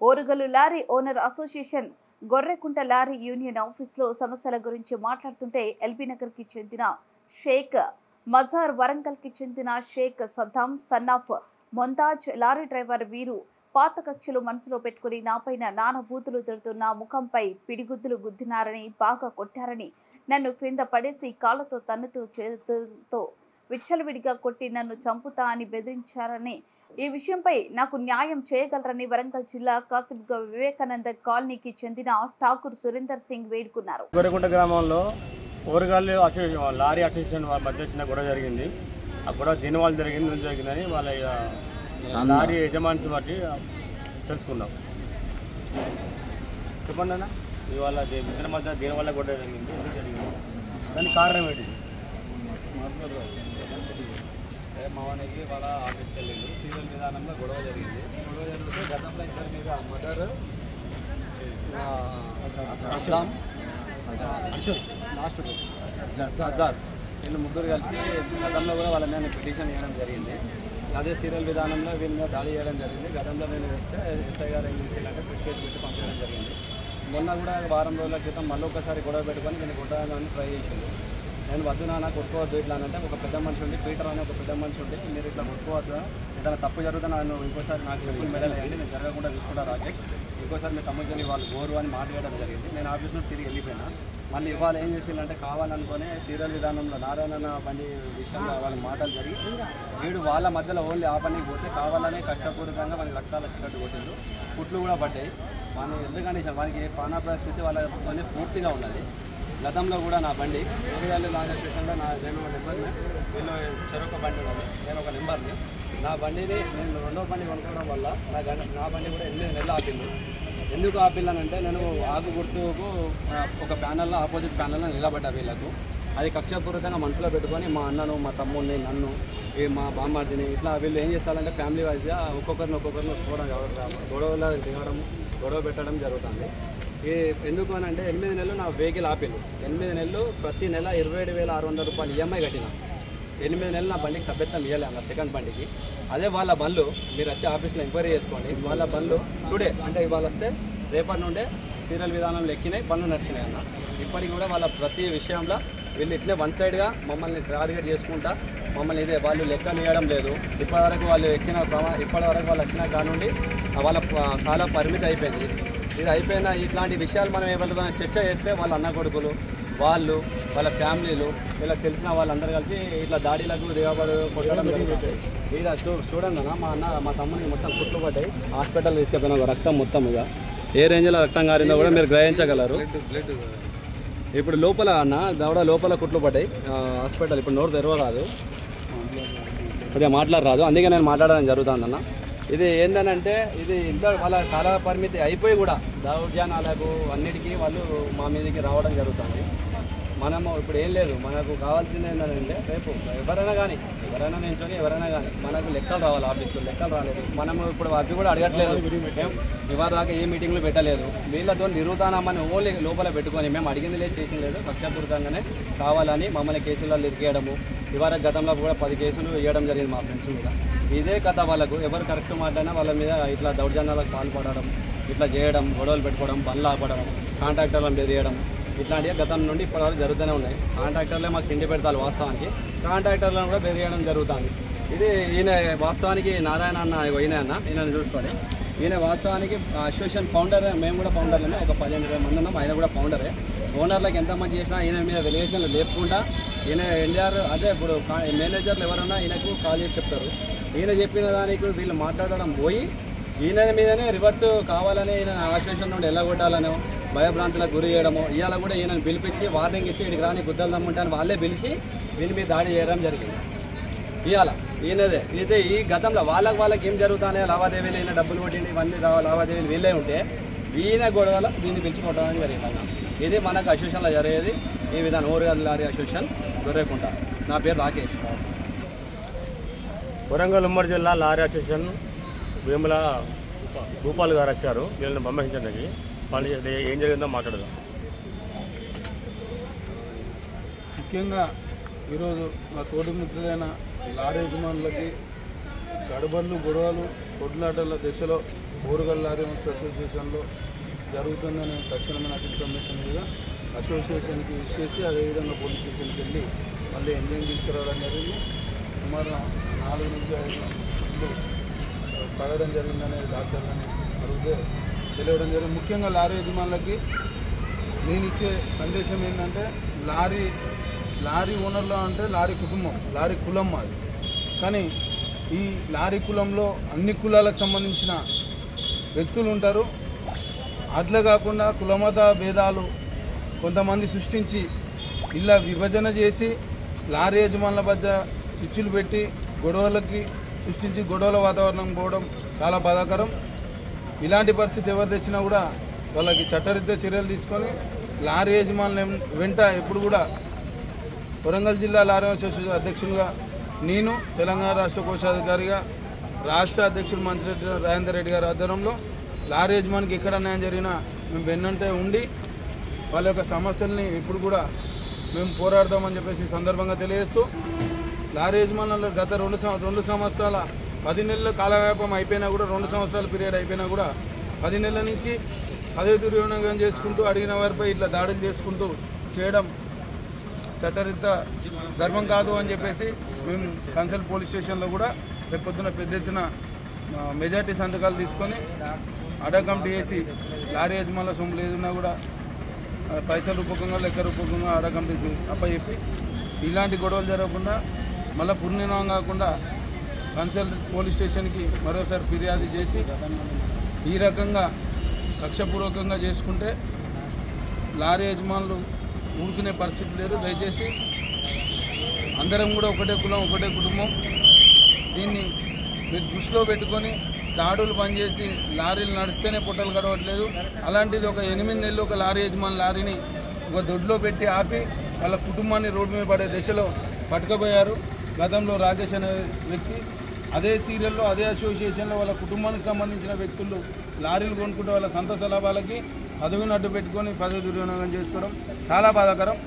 Orugallu lorry owner association Gorrekunta lorry union ఆఫీసులో సమస్యల గురించి మాట్లాడుతుంటే ఎల్బీ నగర్కి చెందిన షేక్ మజార్, వరంగల్కి చెందిన Sheikh Saddam son of Mumtaz lorry driver వీరు పాత కక్షలు మనసులో పెట్టుకుని నాపైన నానా బూతులు తిడుతున్న, ముఖంపై పిడిగుద్దులు గుద్దినారని, బాగా కొట్టారని, నన్ను క్రింద పడేసి కాళ్ళతో తన్నుతూ చేతులతో విచ్చలవిడిగా కొట్టి నన్ను చంపుతా అని బెదిరించారని, ఈ విషయంపై నాకు న్యాయం చేయగలరని వరంగల్ జిల్లా కాసిబ్గా వివేకానంద కాలనీకి చెందిన ఠాకూర్ సురేందర్ సింగ్ వేడుకున్నారు. గొర్రెకుంట గ్రామంలో ఓరుగల్లు లారీ అసోసియేషన్ మధ్య చిన్న గొడవ జరిగింది. ఆ గొడవ దీనివల్ల జరిగిందని వాళ్ళ లారీ యజమాని బట్టి తెలుసుకున్నాం. చెప్పండి అన్న, ఇవాళ ఇద్దరి మధ్య దీనివల్ల గొడవ జరిగింది, దానికి కారణం ఏంటి? మావానికి వాళ్ళ ఆఫీస్కి వెళ్ళింది. సీరియల్ విధానంలో గొడవ జరిగింది. గొడవ జరిగితే గతంలో ఇద్దరి మీద మదర్ సార్ వీళ్ళు ముగ్గురు కలిసి గతంలో కూడా వాళ్ళ మీద పిటిషన్ చేయడం జరిగింది. అదే సీరియల్ విధానంలో వీళ్ళ మీద దాడి చేయడం జరిగింది. గతంలో నేను వేస్తే ఎస్ఐ గారు ఏం చేసేయాలంటే కేసు పెట్టి పంపించడం జరిగింది. మొన్న కూడా వారం రోజుల క్రితం మళ్ళీ ఒకసారి గొడవ పెట్టుకొని నేను కొట్టాలని ట్రై చేసింది. నేను వద్దు నాన్న కొట్టుకోవద్దు ఇట్లా అంటే ఒక పెద్ద మనిషి ఉండి, పీటర్ అని ఒక పెద్ద మనిషి ఉండి, మీరు ఇట్లా కొట్టుకోవద్దు, ఏదైనా తప్పు జరుగుతా నన్ను ఇంకోసారి నాకు చెప్పులు మెడల్ వేయండి, నేను జరగకుండా చూసుకుంటా రాకేష్, ఇంకోసారి మీ తమ్ముడిని వాళ్ళు గోరు అని మాట్లాడడం జరిగింది. నేను ఆఫీస్ నుండి తిరిగి వెళ్ళిపోయినా. మళ్ళీ ఇవాళ ఏం చేసిందంటే కావాలనుకునే సీరియల్ విధానంలో నారాయణ బండి విషయంలో వాళ్ళ మాటలు జరిగి వీడు వాళ్ళ మధ్యలో ఓన్లీ ఆ పనికి పోతే కావాలనే కష్టపూర్వకంగా మనకి రక్తాలు వచ్చినట్టు కొట్టిండు. కుట్లు కూడా పడ్డాయి. మన ఎందుకంటే వానికి ప్రాణ పరిస్థితి వాళ్ళతోనే పూర్తిగా ఉన్నది. గతంలో కూడా నా బండి ఓరుగల్లు లారీ స్టేషన్లో నేను ఒక నెంబర్ని, వీళ్ళు చెరొక బండి ఉన్నది, నేను ఒక నెంబర్ని. నా బండిని నేను రెండో బండి కొనుక్కోవడం వల్ల నా బండి కూడా 8 నెలలు ఆపింది. ఎందుకు ఆపిల్లానంటే నేను ఆకు గుర్తుకు ఒక ప్యానల్లో ఆపోజిట్ ప్యానల్లో నిలబడ్డా. వీళ్ళకు అది కక్షపూర్వకంగా మనసులో పెట్టుకొని మా అన్నను, మా తమ్ముడిని, నన్ను, మా బామ్మర్దిని ఇట్లా వీళ్ళు ఏం చేస్తారంటే ఫ్యామిలీ వైజ్గా ఒక్కొక్కరిని గొడవలో దిగడం, గొడవ పెట్టడం జరుగుతుంది. ఎందుకు అని అంటే 8 నెలలు నా వెహికల్ ఆపిల్లు. 8 నెలలు ప్రతి నెల 27,600 రూపాయలు ఈఎంఐ కట్టిన. 8 నెలలు నా బండికి సభ్యత్వం ఇవ్వలే అన్న సెకండ్ బండికి. అదే వాళ్ళ బండ్లు మీరు వచ్చి ఆఫీస్లో ఎంక్వైరీ చేసుకోండి. వాళ్ళ బండ్లు టుడే అంటే ఇవాళ వస్తే రేపటి నుండే సీరియల్ విధానంలో ఎక్కినాయి, బండ్లు నడిచినాయి అన్న. ఇప్పటికి కూడా వాళ్ళ ప్రతి విషయంలో వీళ్ళు ఇట్లే వన్ సైడ్గా మమ్మల్ని టార్గెట్ చేసుకుంటా, మమ్మల్ని ఇదే వాళ్ళు లెక్కలు ఇవ్వడం లేదు. ఇప్పటివరకు వాళ్ళు ఇప్పటివరకు వాళ్ళు వచ్చిన కానుండి వాళ్ళ కాల పరిమితి అయిపోయింది. ఇది అయిపోయినా ఇట్లాంటి విషయాలు మనం ఎవరితో చర్చ చేస్తే వాళ్ళ అన్న కొడుకులు, వాళ్ళు, వాళ్ళ ఫ్యామిలీలు, వీళ్ళకి తెలిసిన వాళ్ళందరూ కలిసి ఇట్లా దాడిలకు దిగబడి కొట్టడం జరుగుతుంది. ఇలా చూడండి అన్న, మా తమ్ముడికి మొత్తం కుట్లు పడ్డాయి. హాస్పిటల్ తీసుకెళ్ళిన రక్తం మొత్తం ఇక ఏ రేంజ్లో రక్తం కారిందో కూడా మీరు గ్రహించగలరు. ఇప్పుడు లోపల అన్న దవడ లోపల కుట్లు పడ్డాయి. హాస్పిటల్ ఇప్పుడు నోరు తెరవరాదు, కొద్దిగా మాట్లాడరాదు, అందుకే నేను మాట్లాడడం జరుగుతుందన్న. ఇది ఏంటనంటే ఇది ఇంత వాళ్ళ కాల పరిమితి అయిపోయి కూడా దౌర్జన్యాలకు అన్నిటికీ వాళ్ళు మా మీదకి రావడం జరుగుతుంది. మనము ఇప్పుడు ఏం లేదు, మనకు కావాల్సింది ఏంటంటే రేపు ఎవరైనా నించొని ఎవరైనా కానీ మనకు లెక్కలు రావాలి. ఆఫీస్లో లెక్కలు రాలేదు. మనము ఇప్పుడు అవి కూడా అడగట్లేదు. మేము ఇవాళ దాకా ఏ మీటింగ్లు పెట్టలేదు. వీళ్ళతో నిరుతానామని ఓన్లీ లోపల పెట్టుకొని మేము అడిగింది లేదు, చేసింది లేదు, కక్షపూరితంగానే కావాలని మమ్మల్ని కేసులలో ఇరికేయడము. ఇవాళ గతంలో కూడా 10 కేసులు ఇవ్వడం జరిగింది మా ఫ్రెండ్స్ మీద. ఇదే కథ వాళ్ళకు ఎవరు కరెక్ట్ మాట్లాడినా వాళ్ళ మీద ఇట్లా దౌర్జన్యాలకు పాల్పడడం, ఇట్లా చేయడం, గొడవలు పెట్టుకోవడం, బండ్లు ఆపడం, కాంట్రాక్టర్లను బెదిరియడం, ఇట్లాంటివి గతం నుండి ఇప్పటివరకు జరుగుతూనే ఉన్నాయి. కాంట్రాక్టర్లే మాకు తిండి పెడతారు వాస్తవానికి, కాంట్రాక్టర్లను కూడా బెదిరియడం జరుగుతుంది. ఇది ఈయన వాస్తవానికి నారాయణ అన్న ఈయనను చూసుకోవాలి. ఈయన వాస్తవానికి అసోసియేషన్ ఫౌండర్, మేము కూడా ఫౌండర్లనే, ఒక 15-20 మంది ఉన్నాం. ఆయన కూడా ఫౌండరే. ఓనర్లకు ఎంత మంచి చేసినా ఈయన మీద వెలిగేషన్లు లేకుండా ఈయన ఎన్ఆర్ అదే ఇప్పుడు మేనేజర్లు ఎవరన్నా ఈయనకు కాల్ చేసి చెప్తారు. ఈయన చెప్పిన దానికి వీళ్ళు మాట్లాడడం పోయి ఈయన మీదనే రివర్స్ కావాలని ఈయన అసోసియేషన్ నుండి ఎల్లగొట్టాలనో భయభ్రాంతులకు గురి చేయడమో, ఇవాళ కూడా ఈయనను పిలిపించి వార్నింగ్ ఇచ్చి ఇక్కడికి రాని గుద్దలు దమ్ముంటాను వాళ్ళే పిలిచి వీళ్ళ మీద దాడి చేయడం జరిగింది. ఇవాళ ఈయనదే ఇదే ఈ గతంలో వాళ్ళకి ఏం జరుగుతానే లావాదేవీలు, ఈయన డబ్బులు కొట్టింది ఇవన్నీ లావాదేవీలు వీళ్ళే ఉంటే ఈయన గొడవల దీన్ని పిలిచి కొట్టడానికి జరిగిందన్న. ఇది మనకు అసోసియేషన్లో జరిగేది ఈ విధానం. Orugallu lorry association Gorrekunta. నా పేరు రాకేష్. వరంగల్ ఉమ్మడి జిల్లా లారీ అసోసియేషన్ వేముల భూపాల్ గారు వచ్చారు. వీళ్ళని పంపించడానికి వాళ్ళు ఏం జరిగిందో మాట్లాడదాం. ముఖ్యంగా ఈరోజు మా తోటి మిత్రులైన లారీ యజమానులకి గడబళ్ళు గొడవలు కొట్లాటల దశలో ఓరుగల్ లారీ ఓనర్స్ అసోసియేషన్లో జరుగుతుందనే తక్షణమైన ఇన్ఫర్మేషన్ మీద అసోసియేషన్కి ఇచ్చేసి అదేవిధంగా పోలీస్ స్టేషన్కి వెళ్ళి మళ్ళీ ఎంజిన్ తీసుకురావడం జరిగింది. సుమారు 4 నుంచి 5 ఇళ్ళు పడడం జరిగిందనే డాక్టర్లని అడిగితే తెలియడం జరిగింది. ముఖ్యంగా లారీ యజమానులకి నేను ఇచ్చే సందేశం ఏంటంటే లారీ ఓనర్లో అంటే లారీ కుటుంబం, లారీ కులం అది. కానీ ఈ లారీ కులంలో అన్ని కులాలకు సంబంధించిన వ్యక్తులు ఉంటారు. అట్లా కాకుండా కులమత భేదాలు కొంతమంది సృష్టించి ఇలా విభజన చేసి లారీ యజమానుల మధ్య చిచ్చులు పెట్టి గొడవలకి సృష్టించి గొడవల వాతావరణం పోవడం చాలా బాధాకరం. ఇలాంటి పరిస్థితి ఎవరు తెచ్చినా కూడా వాళ్ళకి చట్టరీత్యా చర్యలు తీసుకొని లారీ యజమానుల వెంట ఎప్పుడు కూడా వరంగల్ జిల్లా లారీ అసోసియేషన్ అధ్యక్షునిగా నేను, తెలంగాణ రాష్ట్ర కోశాధికారిగా రాష్ట్ర అధ్యక్షుడు మంచిరెడ్డి రాజేందర్ రెడ్డి గారి ఆధ్వర్యంలో లారీ యజమానికి ఎక్కడ అన్యాయం జరిగినా మేము వెన్నంటే ఉండి వాళ్ళ యొక్క సమస్యల్ని ఇప్పుడు కూడా మేము పోరాడదామని చెప్పేసి సందర్భంగా తెలియజేస్తూ, లారీ యజమానులు గత 2 సంవత్సరాల 10 నెలల కాలవ్యాపం అయిపోయినా కూడా 2 సంవత్సరాల పీరియడ్ అయిపోయినా కూడా 10 నెలల నుంచి అదే దుర్వినియోగం చేసుకుంటూ అడిగిన వారిపై ఇట్లా దాడులు చేసుకుంటూ చేయడం చట్టరీత్యా ధర్మం కాదు అని చెప్పేసి మేము కన్సల్ పోలీస్ స్టేషన్లో కూడా రేపు పొద్దున పెద్ద ఎత్తున మెజార్టీ సంతకాలు తీసుకొని అడగంటి వేసి లారీ యజమానుల సొమ్ములు ఏదన్నా కూడా పైసల రూపకంగా లెక్క రూపకంగా అడగంటికి అప్పచెప్పి ఇలాంటి గొడవలు జరగకుండా మళ్ళీ పునర్నిర్మాణం కాకుండా కన్సల్ పోలీస్ స్టేషన్కి మరోసారి ఫిర్యాదు చేసి ఈ రకంగా లక్ష్యపూర్వకంగా చేసుకుంటే లారీ యజమానులు ఊరుకునే పరిస్థితి లేదు. దయచేసి అందరం కూడా ఒకటే కులం ఒకటే కుటుంబం, దీన్ని మీరు దృష్టిలో పెట్టుకొని దాడులు పనిచేసి లారీలు నడిస్తేనే పుట్టలు గడవట్లేదు. అలాంటిది ఒక 8 నెలలు ఒక లారీ యజమాని లారీని ఒక దొడ్లో పెట్టి ఆపి వాళ్ళ కుటుంబాన్ని రోడ్డు మీద పడే దశలో పట్టుకుపోయారు. గతంలో రాకేష్ అనే వ్యక్తి అదే సీరియల్లో అదే అసోసియేషన్లో వాళ్ళ కుటుంబానికి సంబంధించిన వ్యక్తులు లారీలు కొనుక్కుంటే వాళ్ళ సంతోష లాభాలకి పదవిని అడ్డు పెట్టుకొని పదవి దుర్వినియోగం చేసుకోవడం చాలా బాధాకరం.